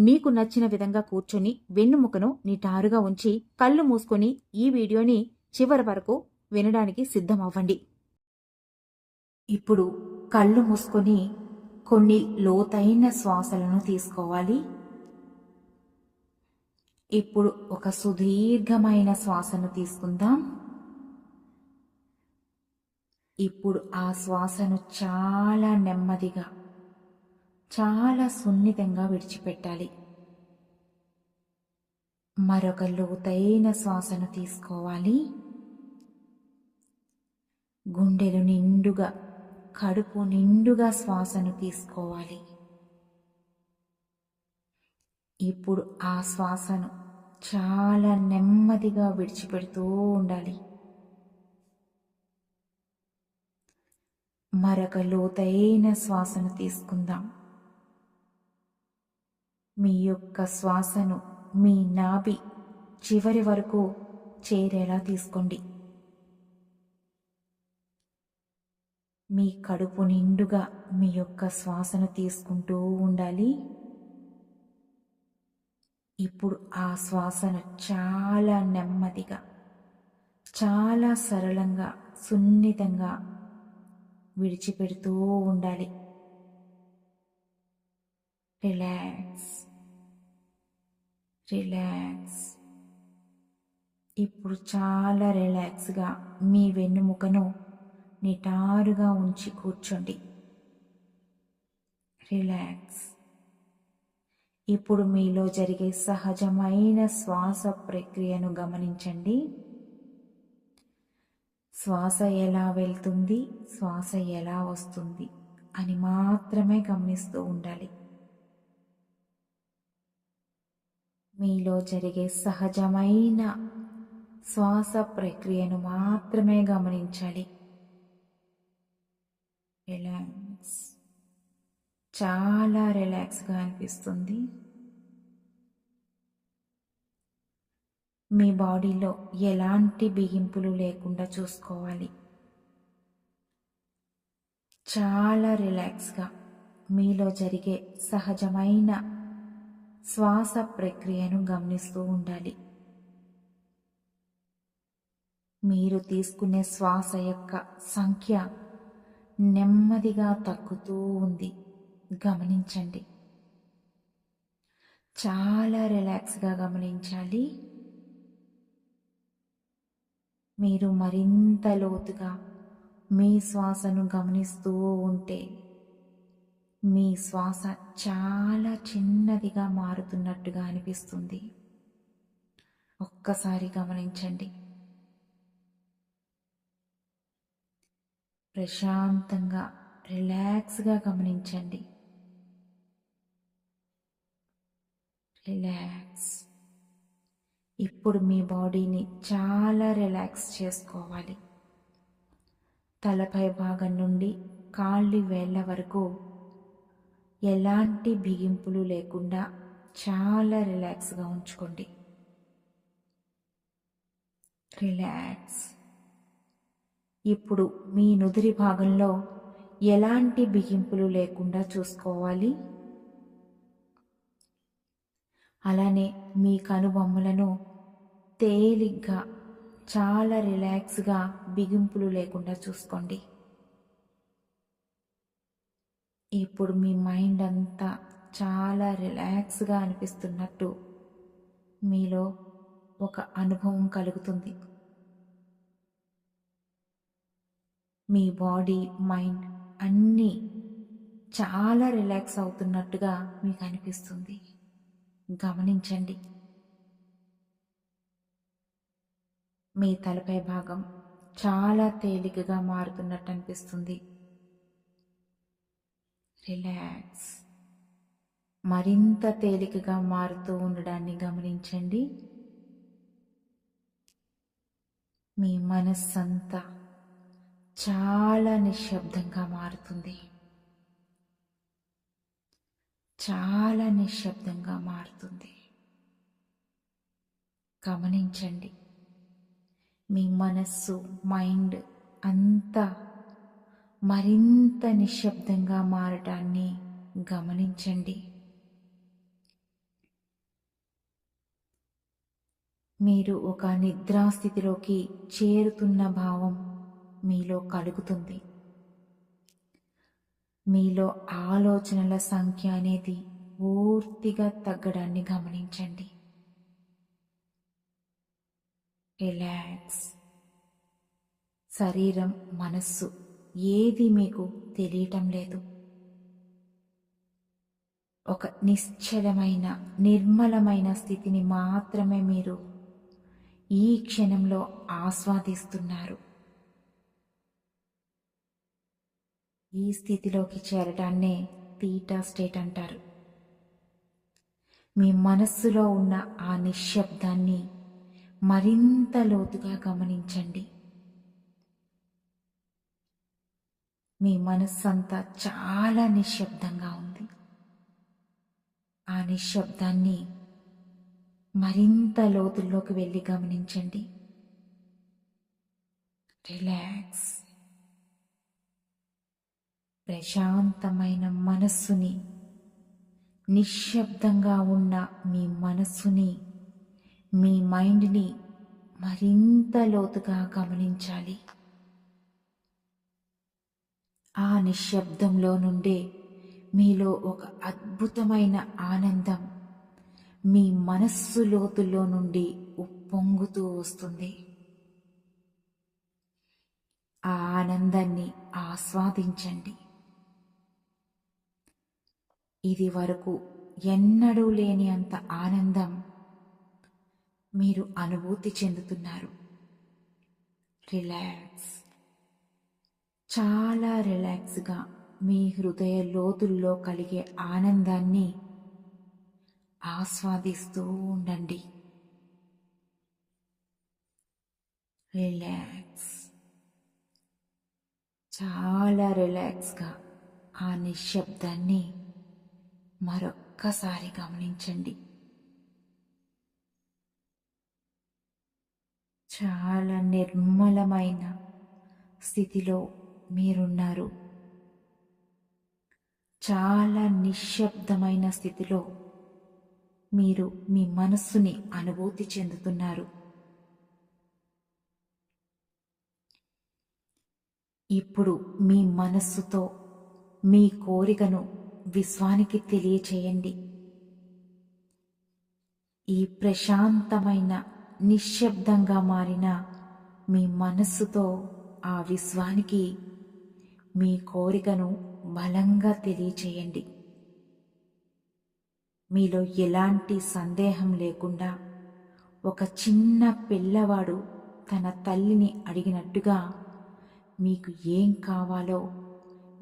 మీకు నచ్చిన విధంగా కూర్చొని వెన్నుముకను నిటారుగా ఉంచి కళ్ళు మూసుకొని ఈ వీడియోని చివరి వరకు వినడానికి సిద్ధమవ్వండి. ఇప్పుడు కళ్ళు మూసుకొని కొన్ని లోతైన శ్వాసలను తీసుకోవాలి. ఇప్పుడు ఒక సుదీర్ఘమైన శ్వాసను తీసుకుందాం. ఇప్పుడు ఆ శ్వాసను చాలా నెమ్మదిగా, చాలా సున్నితంగా విడిచిపెట్టాలి. మరొక లోతైన శ్వాసను తీసుకోవాలి. గుండెలు నిండుగా, కడుపు నిండుగా శ్వాసను తీసుకోవాలి. ఇప్పుడు ఆ శ్వాసను చాలా నెమ్మదిగా విడిచిపెడుతూ ఉండాలి. మరొక లోతైన శ్వాసను తీసుకుందాం. మీ యొక్క శ్వాసను మీ నాభి చివరి వరకు చేరేలా తీసుకోండి. మీ కడుపు నిండుగా మీ యొక్క శ్వాసను తీసుకుంటూ ఉండాలి. ఇప్పుడు ఆ శ్వాసను చాలా నెమ్మదిగా, చాలా సరళంగా, సున్నితంగా విడిచిపెడుతూ ఉండాలి. Relax, relax. ఇప్పుడు చాలా రిలాక్స్గా మీ వెన్నుముకను నిటారుగా ఉంచి కూర్చోండి. రిలాక్స్. ఇప్పుడు మీలో జరిగే సహజమైన శ్వాస ప్రక్రియను గమనించండి. శ్వాస ఎలా వెళ్తుంది, శ్వాస ఎలా వస్తుంది అని మాత్రమే గమనిస్తూ ఉండాలి. మీలో జరిగే సహజమైన శ్వాస ప్రక్రియను మాత్రమే గమనించాలి. రిలాక్స్. చాలా రిలాక్స్గా అనిపిస్తుంది. మీ బాడీలో ఎలాంటి బిగింపులు లేకుండా చూసుకోవాలి. చాలా రిలాక్స్గా మీలో జరిగే సహజమైన శ్వాస ప్రక్రియను గమనిస్తూ ఉండాలి. మీరు తీసుకునే శ్వాస యొక్క సంఖ్య నెమ్మదిగా తగ్గుతూ ఉంది. గమనించండి. చాలా రిలాక్స్గా గమనించాలి. మీరు మరింత లోతుగా మీ శ్వాసను గమనిస్తూ ఉంటే మీ శ్వాస చాలా చిన్నదిగా మారుతున్నట్టుగా అనిపిస్తుంది. ఒక్కసారి గమనించండి. ప్రశాంతంగా, రిలాక్స్గా గమనించండి. రిలాక్స్. ఇప్పుడు మీ బాడీని చాలా రిలాక్స్ చేసుకోవాలి. తలపై భాగం నుండి కాళ్ళ వేళ్ళ వరకు ఎలాంటి బిగింపులు లేకుండా చాలా రిలాక్స్గా ఉంచుకోండి. రిలాక్స్. ఇప్పుడు మీ నుదిరి భాగంలో ఎలాంటి బిగింపులు లేకుండా చూసుకోవాలి. అలానే మీ కనుబొమ్మలను తేలిగ్గా, చాలా రిలాక్స్గా, బిగింపులు లేకుండా చూసుకోండి. ఇప్పుడు మీ మైండ్ అంతా చాలా రిలాక్స్గా అనిపిస్తున్నట్టు మీలో ఒక అనుభవం కలుగుతుంది. మీ బాడీ, మైండ్ అన్నీ చాలా రిలాక్స్ అవుతున్నట్టుగా మీకు అనిపిస్తుంది. గమనించండి. మీ తలపై భాగం చాలా తేలికగా మారుతున్నట్టు అనిపిస్తుంది. రిలాక్స్. మరింత తేలికగా మారుతూ ఉండడాన్ని గమనించండి. మీ మనస్సంతా చాలా నిశ్శబ్దంగా మారుతుంది. చాలా నిశ్శబ్దంగా మారుతుంది. గమనించండి. మీ మనస్సు, మైండ్ అంతా మరింత నిశ్శబ్దంగా మారటాన్ని గమనించండి. మీరు ఒక నిద్రాస్థితిలోకి చేరుతున్న భావం మీలో కలుగుతుంది. మీలో ఆలోచనల సంఖ్య అనేది పూర్తిగా తగ్గడాన్ని గమనించండి. రిలాక్స్. శరీరం, మనస్సు ఏది మీకు తెలియటం లేదు. ఒక నిశ్చలమైన, నిర్మలమైన స్థితిని మాత్రమే మీరు ఈ క్షణంలో ఆస్వాదిస్తున్నారు. ఈ స్థితిలోకి చేరడాన్నే తీటా స్టేట్ అంటారు. మీ మనస్సులో ఉన్న ఆ నిశ్శబ్దాన్ని మరింత లోతుగా గమనించండి. మీ మనస్సంతా చాలా నిశ్శబ్దంగా ఉంది. ఆ నిశ్శబ్దాన్ని మరింత లోతుల్లోకి వెళ్ళి గమనించండి. రిలాక్స్. ప్రశాంతమైన మనస్సుని, నిశ్శబ్దంగా ఉన్న మీ మనస్సుని, మీ మైండ్ని మరింత లోతుగా గమనించాలి. ఆ నిశ్శబ్దంలో నుండే మీలో ఒక అద్భుతమైన ఆనందం మీ మనస్సు లోతుల్లో నుండి ఉప్పొంగుతూ వస్తుంది. ఆ ఆనందాన్ని ఆస్వాదించండి. ఇది వరకు ఎన్నడూ లేని అంత ఆనందం మీరు అనుభూతి చెందుతున్నారు. రిలాక్స్. చాలా రిలాక్స్గా మీ హృదయ లోతుల్లో కలిగే ఆనందాన్ని ఆస్వాదిస్తూ ఉండండి. రిలాక్స్. చాలా రిలాక్స్గా ఆ నిశ్శబ్దాన్ని మరొక్కసారి గమనించండి. చాలా నిర్మలమైన స్థితిలో మీరున్నారు. చాలా నిశ్శబ్దమైన స్థితిలో మీరు మీ మనస్సుని అనుభూతి చెందుతున్నారు. ఇప్పుడు మీ మనస్సుతో మీ కోరికను విశ్వానికి తెలియచేయండి. ఈ ప్రశాంతమైన, నిశ్శబ్దంగా మారిన మీ మనస్సుతో ఆ విశ్వానికి మీ కోరికను బలంగా తెలియచేయండి. మీలో ఎలాంటి సందేహం లేకుండా ఒక చిన్న పిల్లవాడు తన తల్లిని అడిగినట్టుగా మీకు ఏం కావాలో,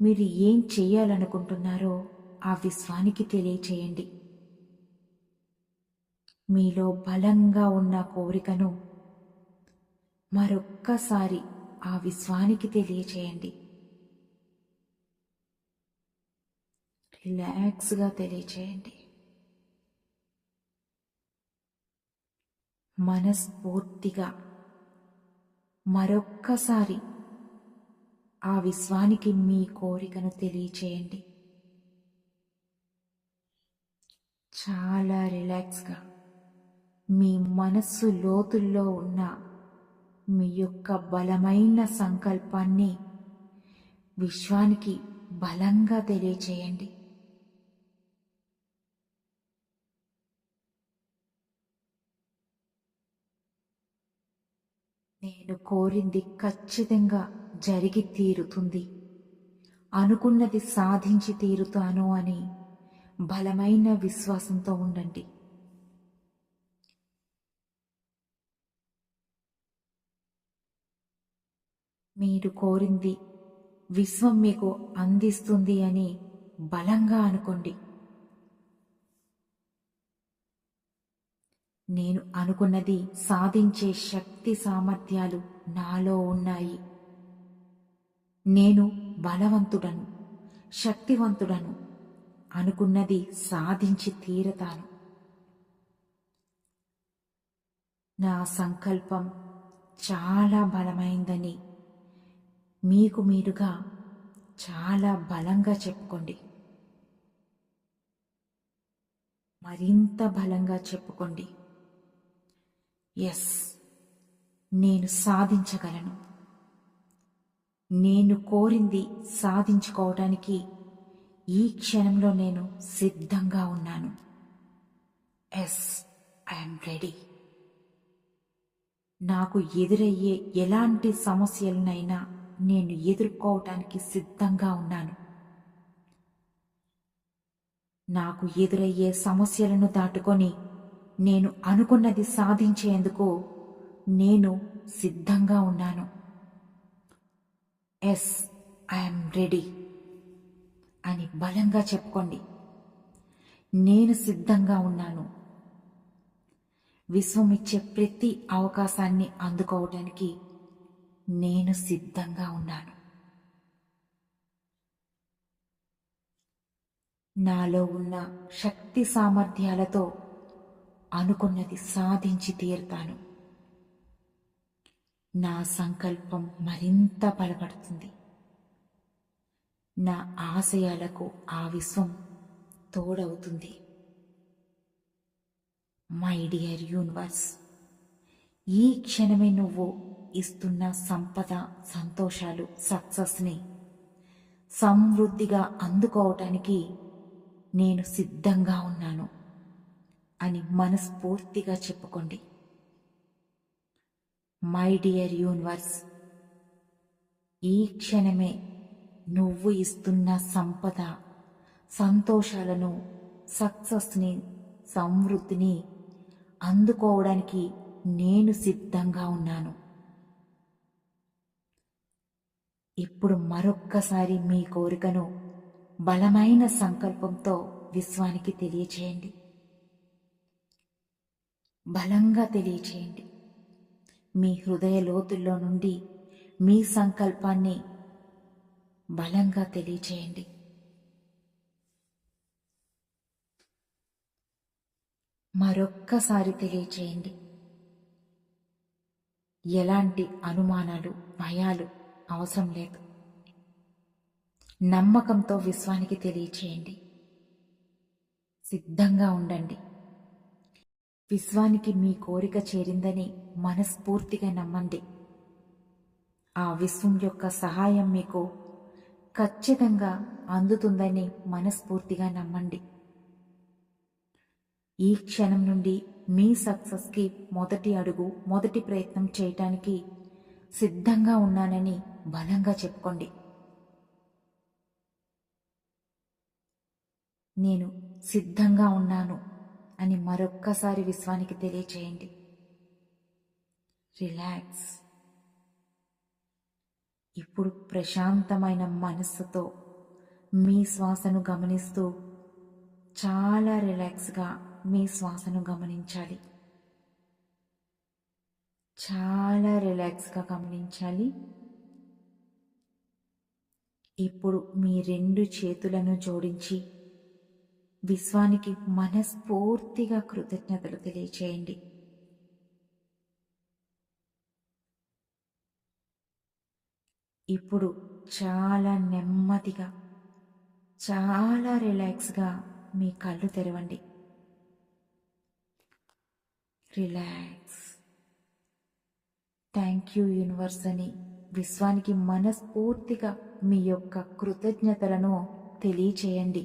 మీరు ఏం చేయాలనుకుంటున్నారో ఆ విశ్వానికి తెలియచేయండి. మీలో బలంగా ఉన్న కోరికను మరొక్కసారి ఆ విశ్వానికి తెలియచేయండి. రిలాక్స్గా తెలియచేయండి. మనస్ఫూర్తిగా మరొక్కసారి ఆ విశ్వానికి మీ కోరికను తెలియచేయండి. చాలా రిలాక్స్గా మీ మనస్సు లోతుల్లో ఉన్న మీ యొక్క బలమైన సంకల్పాన్ని విశ్వానికి బలంగా తెలియచేయండి. నేను కోరింది ఖచ్చితంగా జరిగి తీరుతుంది, అనుకున్నది సాధించి తీరుతాను అని బలమైన విశ్వాసంతో ఉండండి. మీరు కోరింది విశ్వం మీకు అందిస్తుంది అని బలంగా అనుకోండి. నేను అనుకున్నది సాధించే శక్తి సామర్థ్యాలు నాలో ఉన్నాయి. నేను బలవంతుడను, శక్తివంతుడను, అనుకున్నది సాధించి తీరతాను. నా సంకల్పం చాలా బలమైందని మీకు మీరుగా చాలా బలంగా చెప్పుకోండి. మరింత బలంగా చెప్పుకోండి. ఎస్, నేను సాధించగలను. నేను కోరింది సాధించుకోవడానికి ఈ క్షణంలో నేను సిద్ధంగా ఉన్నాను. Yes, I'm ready. నాకు ఎదురయ్యే ఎలాంటి సమస్యలనైనా నేను ఎదుర్కోవటానికి సిద్ధంగా ఉన్నాను. నాకు ఎదురయ్యే సమస్యలను దాటుకొని నేను అనుకున్నది సాధించేందుకు నేను సిద్ధంగా ఉన్నాను. ఎస్, ఐఎమ్ రెడీ అని బలంగా చెప్పుకోండి. నేను సిద్ధంగా ఉన్నాను. విశ్వం ఇచ్చే ప్రతి అవకాశాన్ని అందుకోవడానికి నేను సిద్ధంగా ఉన్నాను. నాలో ఉన్న శక్తి సామర్థ్యాలతో అనుకున్నది సాధించి తీరుతాను. నా సంకల్పం మరింత బలపడుతుంది. నా ఆశయాలకు ఆ విశ్వం తోడవుతుంది. మై డియర్ యూనివర్స్, ఈ క్షణమే నువ్వు ఇస్తున్న సంపద, సంతోషాలు, సక్సెస్ని సమృద్ధిగా అందుకోవటానికి నేను సిద్ధంగా ఉన్నాను అని మనస్ఫూర్తిగా చెప్పుకోండి. మై డియర్ యూనివర్స్, ఈ క్షణమే నువ్వు ఇస్తున్న సంపద, సంతోషాలను, సక్సెస్ని, సమృద్ధిని అందుకోవడానికి నేను సిద్ధంగా ఉన్నాను. ఇప్పుడు మరొక్కసారి మీ కోరికను బలమైన సంకల్పంతో విశ్వానికి తెలియచేయండి. బలంగా తెలియచేయండి. మీ హృదయ లోతుల్లో నుండి మీ సంకల్పాన్ని బలంగా తెలియచేయండి. మరొక్కసారి తెలియచేయండి. ఎలాంటి అనుమానాలు, భయాలు అవసరం లేదు. నమ్మకంతో విశ్వానికి తెలియచేయండి. సిద్ధంగా ఉండండి. విశ్వానికి మీ కోరిక చేరిందని మనస్ఫూర్తిగా నమ్మండి. ఆ విశ్వం యొక్క సహాయం మీకు ఖచ్చితంగా అందుతుందని మనస్ఫూర్తిగా నమ్మండి. ఈ క్షణం నుండి మీ సక్సెస్కి మొదటి అడుగు, మొదటి ప్రయత్నం చేయటానికి సిద్ధంగా ఉన్నానని బలంగా చెప్పుకోండి. నేను సిద్ధంగా ఉన్నాను అని మరొక్కసారి విశ్వానికి తెలియచేయండి. రిలాక్స్. ఇప్పుడు ప్రశాంతమైన మనస్సుతో మీ శ్వాసను గమనిస్తూ చాలా రిలాక్స్గా మీ శ్వాసను గమనించాలి. చాలా రిలాక్స్గా గమనించాలి. ఇప్పుడు మీ 2 చేతులను జోడించి విశ్వానికి మనస్ఫూర్తిగా కృతజ్ఞతలు తెలియచేయండి. ఇప్పుడు చాలా నెమ్మదిగా, చాలా రిలాక్స్గా మీ కళ్ళు తెరవండి. రిలాక్స్. థ్యాంక్ యూ యూనివర్స్ అని విశ్వానికి మనస్ఫూర్తిగా మీ యొక్క కృతజ్ఞతలను తెలియచేయండి.